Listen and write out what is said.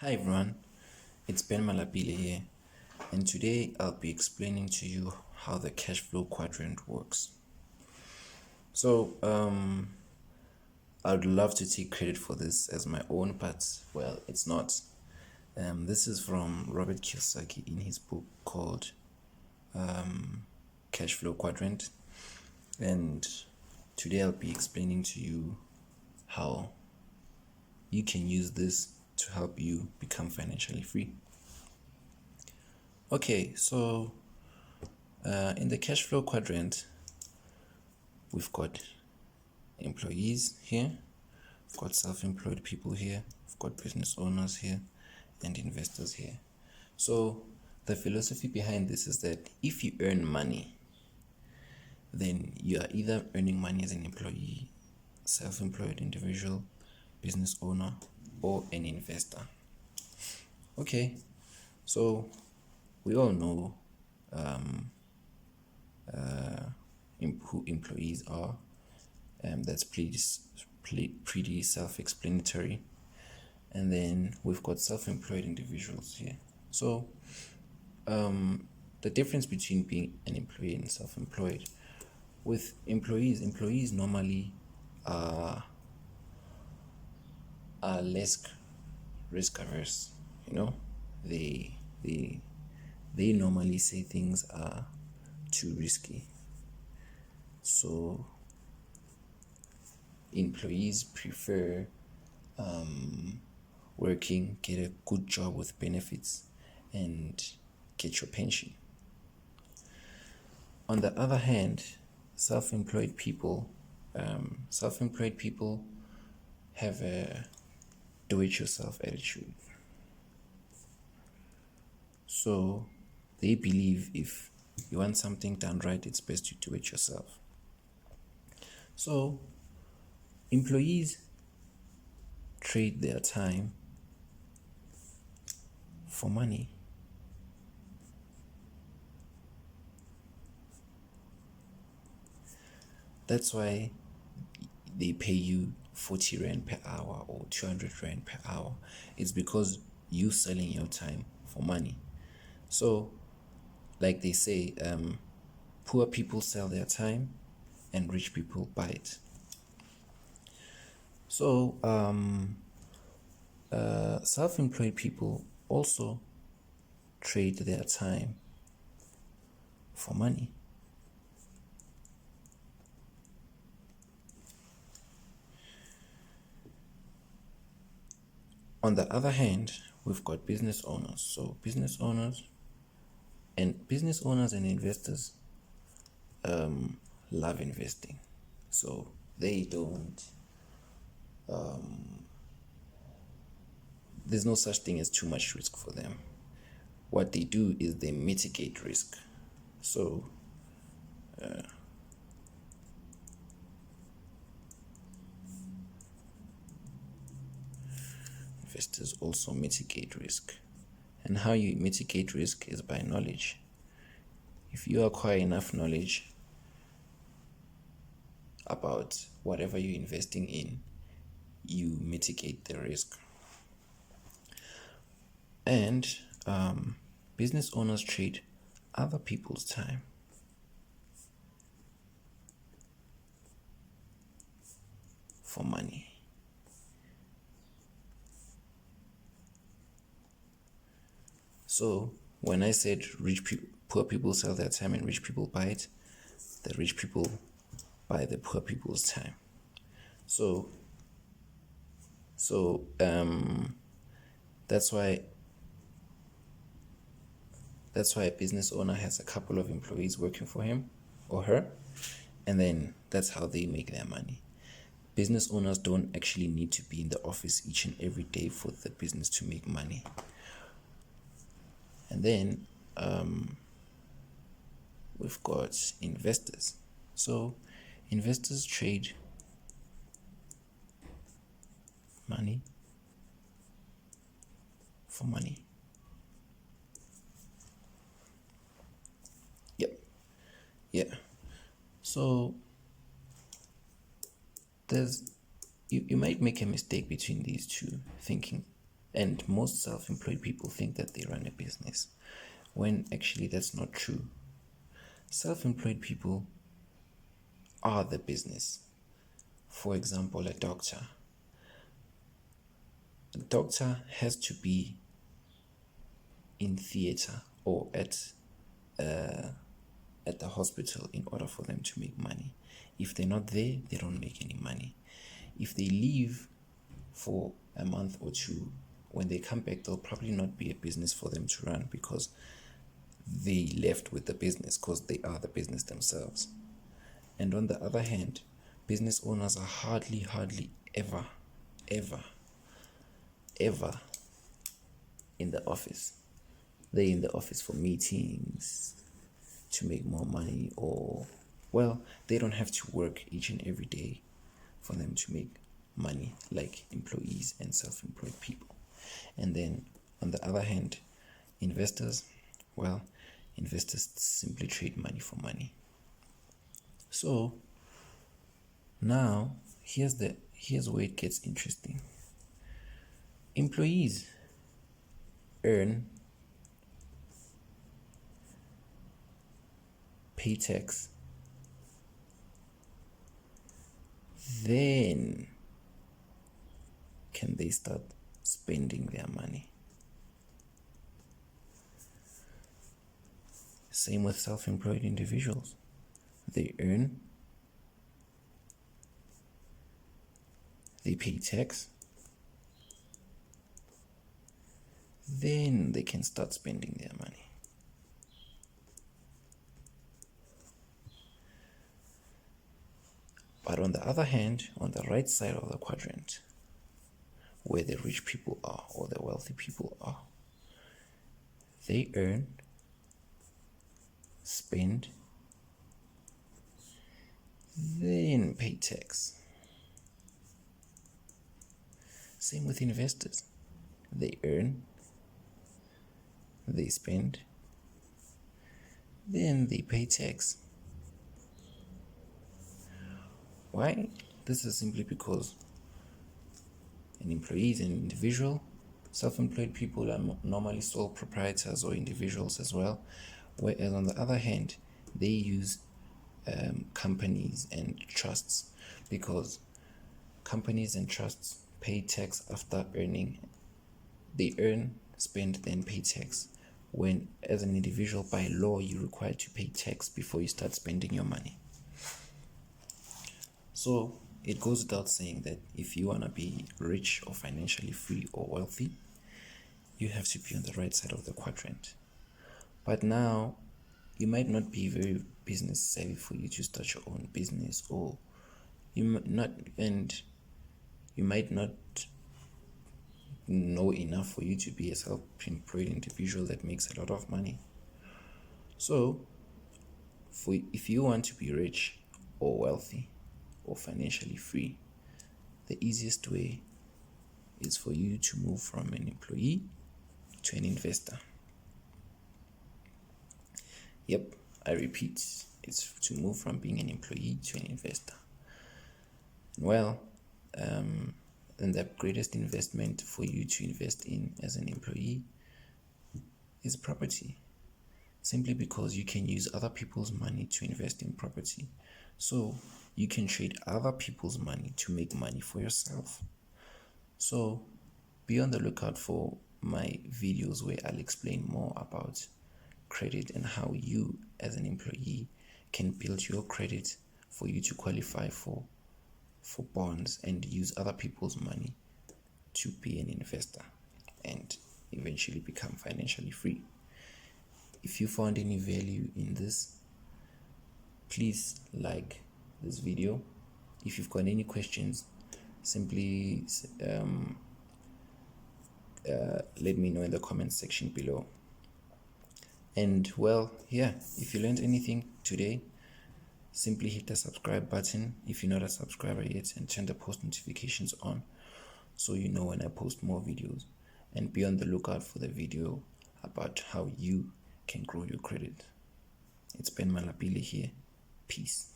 Hi everyone, it's Ben Malapile here, and today I'll be explaining to you how the cash flow quadrant works. So, I would love to take credit for this as my own, but well, it's not. This is from Robert Kyosaki in his book called Cashflow Quadrant, and today I'll be explaining to you how you can use this to help you become financially free. Okay, so in the cash flow quadrant, we've got employees here, we've got self-employed people here, we've got business owners here, and investors here. So the philosophy behind this is that if you earn money, then you are either earning money as an employee, self-employed individual, business owner, or an investor. Okay, so we all know who employees are. That's pretty self-explanatory. And then we've got self-employed individuals here. So the difference between being an employee and self-employed, with employees normally are less risk averse. They they they normally say things are too risky. So employees prefer working, get a good job with benefits, and get your pension. On the other hand, self-employed people, self-employed people have a do-it-yourself attitude. So they believe if you want something done right, it's best to do it yourself. So employees trade their time for money. That's why they pay you 40 Rand per hour or 200 Rand per hour. It's because you selling your time for money. So, like they say, poor people sell their time and rich people buy it. So, self-employed people also trade their time for money. On the other hand, we've got business owners. So business owners and investors love investing. So they don't there's no such thing as too much risk for them. What they do is they mitigate risk. So investors also mitigate risk. And how you mitigate risk is by knowledge. If you acquire enough knowledge about whatever you're investing in, you mitigate the risk. And business owners trade other people's time for money. So when I said poor people sell their time and rich people buy it, the rich people buy the poor people's time. So that's why a business owner has a couple of employees working for him or her, and then that's how they make their money. Business owners don't actually need to be in the office each and every day for the business to make money. And then we've got investors. So investors trade money for money. Yep. Yeah. So you might make a mistake between these two, thinking And most self-employed people think that they run a business, when actually that's not true. Self-employed people are the business. For example, a doctor. A doctor has to be in theater or at the hospital in order for them to make money. If they're not there, they don't make any money. If they leave for a month or two, when they come back, there'll probably not be a business for them to run because they left with the business, because they are the business themselves. And on the other hand, business owners are hardly ever in the office. They're in the office for meetings, to make more money, or, well, they don't have to work each and every day for them to make money like employees and self-employed people. And then on the other hand, investors, well, investors simply trade money for money. So now here's where it gets interesting. Employees earn, pay tax, then can they start spending their money. Same with self-employed individuals. They earn, they pay tax, then they can start spending their money. But on the other hand, on the right side of the quadrant, where the rich people are or the wealthy people are, they earn, spend, then pay tax. Same with investors. They earn, they spend, then they pay tax. Why? This is simply because an employee is an individual. Self-employed people are normally sole proprietors or individuals as well. Whereas on the other hand, they use companies and trusts, because companies and trusts pay tax after earning. They earn, spend, then pay tax. When as an individual, by law, you're required to pay tax before you start spending your money. So it goes without saying that if you want to be rich or financially free or wealthy, you have to be on the right side of the quadrant. But now, you might not be very business savvy for you to start your own business, or you might not know enough for you to be a self-employed individual that makes a lot of money. So, if you want to be rich or wealthy or financially free, the easiest way is for you to move from an employee to an investor. Yep, I repeat, it's to move from being an employee to an investor. Well, and the greatest investment for you to invest in as an employee is property. Simply because you can use other people's money to invest in property. So you can trade other people's money to make money for yourself. So be on the lookout for my videos where I'll explain more about credit and how you as an employee can build your credit for you to qualify for bonds and use other people's money to be an investor and eventually become financially free. If you found any value in this, please like this video. If you've got any questions, simply let me know in the comment section below. And well, yeah, if you learned anything today, simply hit the subscribe button if you're not a subscriber yet, and turn the post notifications on so you know when I post more videos. And be on the lookout for the video about how you can grow your credit. It's Ben Malapile here. Peace.